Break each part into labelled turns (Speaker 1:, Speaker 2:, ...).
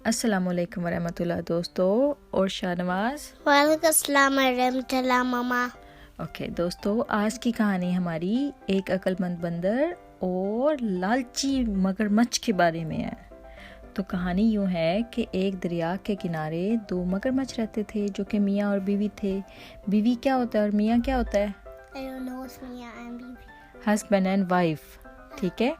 Speaker 1: अस्सलामुअलैकुम वरहमतुल्लाह दोस्तों और शाहनवाज।
Speaker 2: वालेकुम अस्सलाम रहमतुल्लाह मामा।
Speaker 1: ओके दोस्तों, आज की कहानी हमारी एक अक्लमंद बंदर और लालची मगरमच्छ के बारे में है। तो कहानी यूँ है कि एक दरिया के किनारे दो मगरमच्छ रहते थे जो कि मियाँ और बीवी थे। बीवी क्या होता है और मियाँ क्या होता है? हस्बैंड एंड वाइफ, ठीक है।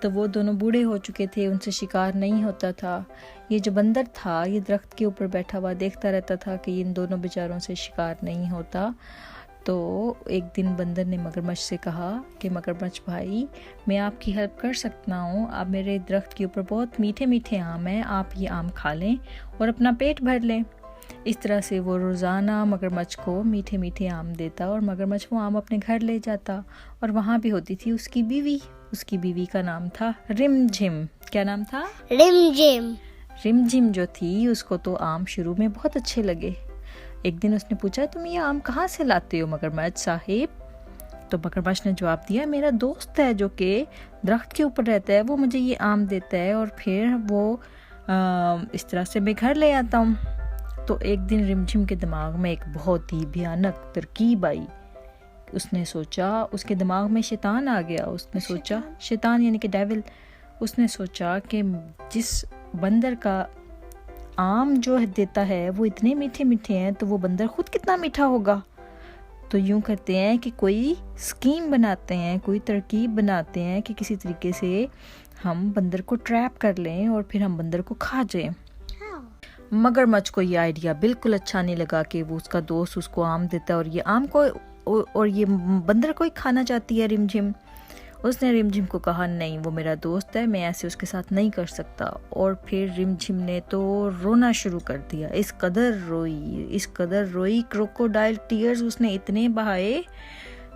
Speaker 1: तो वो दोनों बूढ़े हो चुके थे, उनसे शिकार नहीं होता था। ये जो बंदर था ये दरख्त के ऊपर बैठा हुआ देखता रहता था कि इन दोनों बेचारों से शिकार नहीं होता। तो एक दिन बंदर ने मगरमच्छ से कहा कि मगरमच्छ भाई, मैं आपकी हेल्प कर सकता हूँ। आप मेरे दरख्त के ऊपर बहुत मीठे मीठे आम हैं, आप ये आम खा लें और अपना पेट भर लें। इस तरह से वो रोज़ाना मगरमच्छ को मीठे मीठे आम देता और मगरमच्छ वो आम अपने घर ले जाता। और वहाँ भी होती थी उसकी बीवी। उसकी बीवी का नाम था रिमझिम। क्या नाम था?
Speaker 2: रिमझिम।
Speaker 1: रिमझिम जो थी उसको तो आम शुरू में बहुत अच्छे लगे। एक दिन उसने पूछा, तुम ये आम कहाँ से लाते हो मगरमच्छ साहिब? तो मगरमच्छ ने जवाब दिया, मेरा दोस्त है जो कि दरख्त के ऊपर रहता है, वो मुझे ये आम देता है और फिर वो इस तरह से मैं घर ले आता हूँ। तो एक दिन रिमझिम के दिमाग में एक बहुत ही भयानक तरकीब आई। उसने सोचा, उसके दिमाग में शैतान आ गया। उसने सोचा, शैतान यानी कि डेविल। उसने सोचा कि जिस बंदर का आम जो देता है वो इतने मीठे मीठे हैं तो वो बंदर खुद कितना मीठा होगा। तो यूं करते हैं कि कोई स्कीम बनाते हैं, कोई तरकीब बनाते हैं कि किसी तरीके से हम बंदर को ट्रैप कर लें और फिर हम बंदर को खा जाएं। मगरमच्छ को ये आइडिया बिल्कुल अच्छा नहीं लगा कि वो उसका दोस्त उसको आम देता है और ये आम को और ये बंदर को ही खाना चाहती है रिमझिम। उसने रिमझिम को कहा, नहीं वो मेरा दोस्त है, मैं ऐसे उसके साथ नहीं कर सकता। और फिर रिमझिम ने तो रोना शुरू कर दिया। इस कदर रोई क्रोकोडाइल टीयर्स उसने इतने बहाए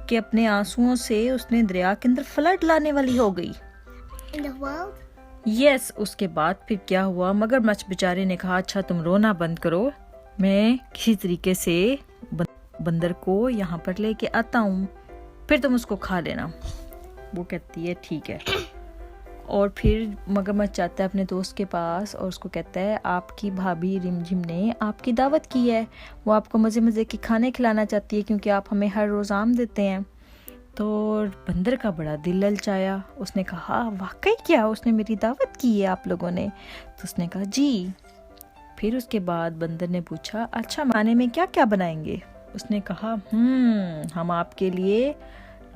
Speaker 1: कि अपने आंसुओं से उसने दरिया के अंदर फ्लड लाने वाली हो गई। यस, उसके बाद फिर क्या हुआ, मगरमच्छ बेचारे ने कहा, अच्छा तुम रोना बंद करो, मैं किसी तरीके से बंदर को यहाँ पर लेके आता हूँ, फिर तुम उसको खा लेना। वो कहती है ठीक है। और फिर मगरमच्छ जाता है अपने दोस्त के पास और उसको कहता है, आपकी भाभी रिमझिम ने आपकी दावत की है, वो आपको मज़े मज़े के खाने खिलाना चाहती है क्योंकि आप हमें हर रोज़ आम देते हैं। तो बंदर का बड़ा दिल ललचाया। उसने कहा, वाकई क्या उसने मेरी दावत की है आप लोगों ने? तो उसने कहा जी। फिर उसके बाद बंदर ने पूछा, अच्छा खाने में क्या क्या बनाएंगे? उसने कहा, हम आपके लिए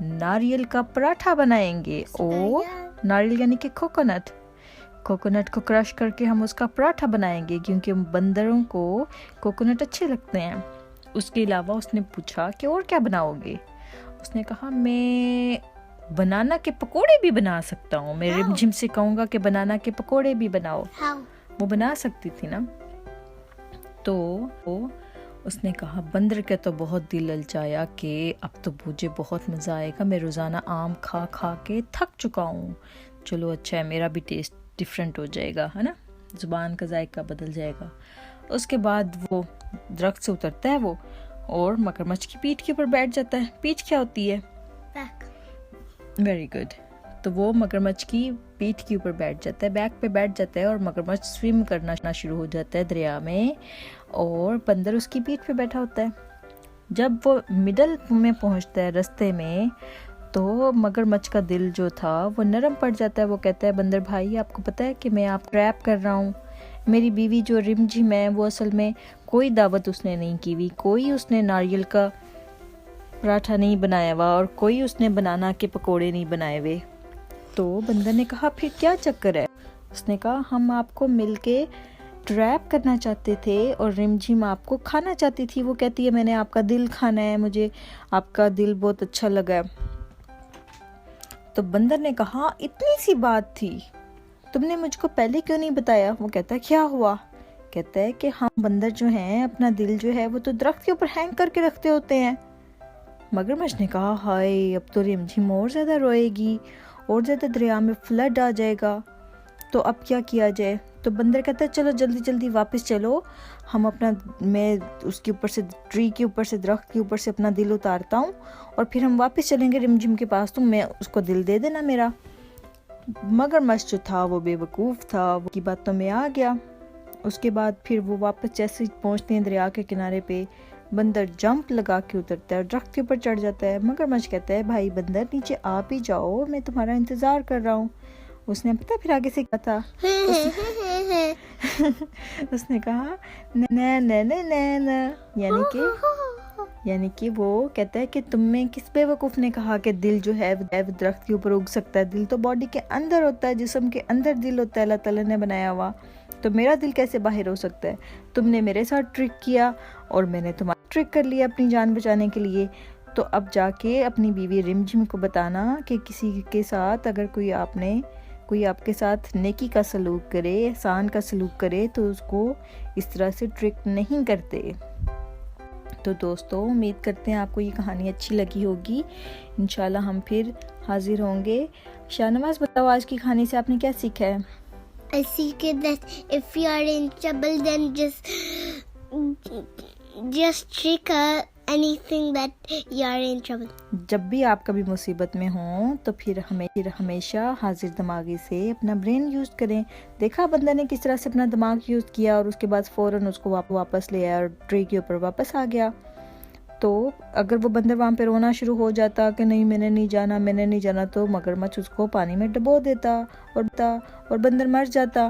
Speaker 1: नारियल का पराठा बनाएंगे। ओ, नारियल यानी कि कोकोनट को क्रश करके हम उसका पराठा बनाएंगे क्योंकि बंदरों को कोकोनट अच्छे लगते हैं। उसके अलावा उसने पूछा कि और क्या बनाओगे? उसने कहा, मैं बनाना के पकोड़े भी बना सकता हूँ। मैं रिमझिम से कहूँगा कि बनाना के पकोड़े भी बनाओ। वो बना सकती थी ना। तो उसने कहा, बंदर का तो बहुत दिल ललचाया कि अब तो मुझे बहुत मज़ा आएगा, मैं रोज़ाना आम खा खा के थक चुका हूँ। चलो अच्छा है, मेरा भी टेस्ट डिफरेंट हो जाएगा, है ना, ज़ुबान का जायका बदल जाएगा। उसके बाद वो दरख्त से उतरता है वो और मगरमच्छ की पीठ के ऊपर बैठ जाता है। पीठ क्या होती है? बैक। Very good. तो वो मगरमच्छ की पीठ के ऊपर बैठ जाता है, बैक पे बैठ जाता है और मगरमच्छ स्विम करना शुरू हो जाता है दरिया में और बंदर उसकी पीठ पे बैठा होता है। जब वो मिडल में पहुंचता है रास्ते में तो मगरमच्छ का दिल जो था वो नरम पड़ जाता है। वो कहता है, बंदर भाई आपको पता है कि मैं आप ट्रैप कर रहा हूँ। मेरी बीवी जो रिमझिम है वो असल में कोई दावत उसने नहीं की हुई, कोई उसने नारियल का पराठा नहीं बनाया हुआ और कोई उसने बनाना के पकोड़े नहीं बनाए हुए। तो बंदर ने कहा, फिर क्या चक्कर है? उसने कहा, हम आपको मिलके ट्रैप करना चाहते थे और रिमझिम आपको खाना चाहती थी। वो कहती है, मैंने आपका दिल खाना है, मुझे आपका दिल बहुत अच्छा लगा। तो बंदर ने कहा, इतनी सी बात थी, तुमने मुझको पहले क्यों नहीं बताया? वो कहता है, क्या हुआ? कहता है कि हम बंदर जो हैं अपना दिल जो है वो तो दरख्त के ऊपर हैंग करके रखते होते हैं। मगरमच्छ ने कहा, हाय अब तो रिमझिम और ज़्यादा रोएगी और ज़्यादा दरिया में फ्लड आ जाएगा, तो अब क्या किया जाए? तो बंदर कहता है, चलो जल्दी जल्दी वापस चलो, मैं उसके ऊपर से ट्री के ऊपर से दरख्त के ऊपर से अपना दिल उतारता हूँ और फिर हम वापस चलेंगे रिमझिम के पास, तुम मैं उसको दिल दे देना मेरा। मगरमच्छ जो था वो बेवकूफ़ था, वो की बातों में आ गया। उसके बाद फिर वो वापस जैसे ही पहुँचते हैं दरिया के किनारे पे, बंदर जंप लगा के उतरता है और दरख्त के ऊपर चढ़ जाता है। मगरमच्छ कहता है भाई बंदर नीचे आप ही जाओ, मैं तुम्हारा इंतज़ार कर रहा हूँ। उसने पता फिर आगे से क्या था, उसने कहा न न न न न, यानी कि वो कहता है कि तुम में किस बेवकूफ़ ने कहा कि दिल जो है वो दरख्त के ऊपर उग सकता है। दिल तो बॉडी के अंदर होता है, जिस्म के अंदर दिल होता है अल्लाह ताला ने बनाया हुआ, तो मेरा दिल कैसे बाहर हो सकता है। तुमने मेरे साथ ट्रिक किया और मैंने तुम्हारा ट्रिक कर लिया अपनी जान बचाने के लिए। तो अब जाके अपनी बीवी रिमझिम को बताना कि किसी के साथ अगर कोई आपके साथ नेकी का सलूक करे, एहसान का सलूक करे, तो उसको इस तरह से ट्रिक नहीं करते। तो दोस्तों उम्मीद करते हैं आपको ये कहानी अच्छी लगी होगी। इंशाल्लाह हम फिर हाजिर होंगे। शाहनवाज बताओ आज की कहानी से आपने क्या सीखा है?
Speaker 2: I see that if you are in trouble, then just trigger anything that you are in trouble.
Speaker 1: जब भी आप कभी मुसीबत में हो तो फिर हमेशा हाजिर दिमागी से अपना ब्रेन यूज़ करें। देखा बंदर ने किस तरह से अपना दिमाग यूज़ किया और उसके बाद फ़ौरन उसको वापस ले आया और ट्री के ऊपर वापस आ गया। तो अगर वो बंदर वहाँ पे रोना शुरू हो जाता कि नहीं मैंने नहीं जाना, तो मगरमच्छ उसको पानी में डबो देता और बंदर मर जाता।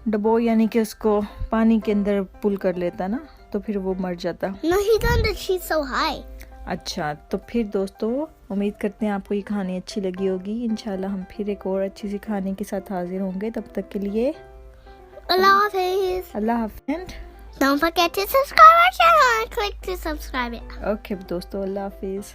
Speaker 1: डबो यानी कि उसको पानी के अंदर पुल कर लेता ना, तो फिर वो मर जाता।
Speaker 2: No, he done that. She's so high.
Speaker 1: अच्छा, तो फिर दोस्तों उम्मीद करते हैं आपको ये कहानी अच्छी लगी होगी। इंशाल्लाह हम फिर एक और अच्छी सी कहानी के साथ हाजिर होंगे। तब तक के लिए
Speaker 2: Allah Hafiz.
Speaker 1: अल्लाह हाफ़िज़।
Speaker 2: Don't forget to subscribe our channel and click to subscribe it.
Speaker 1: Okay दोस्तों, अल्लाह हाफिज़।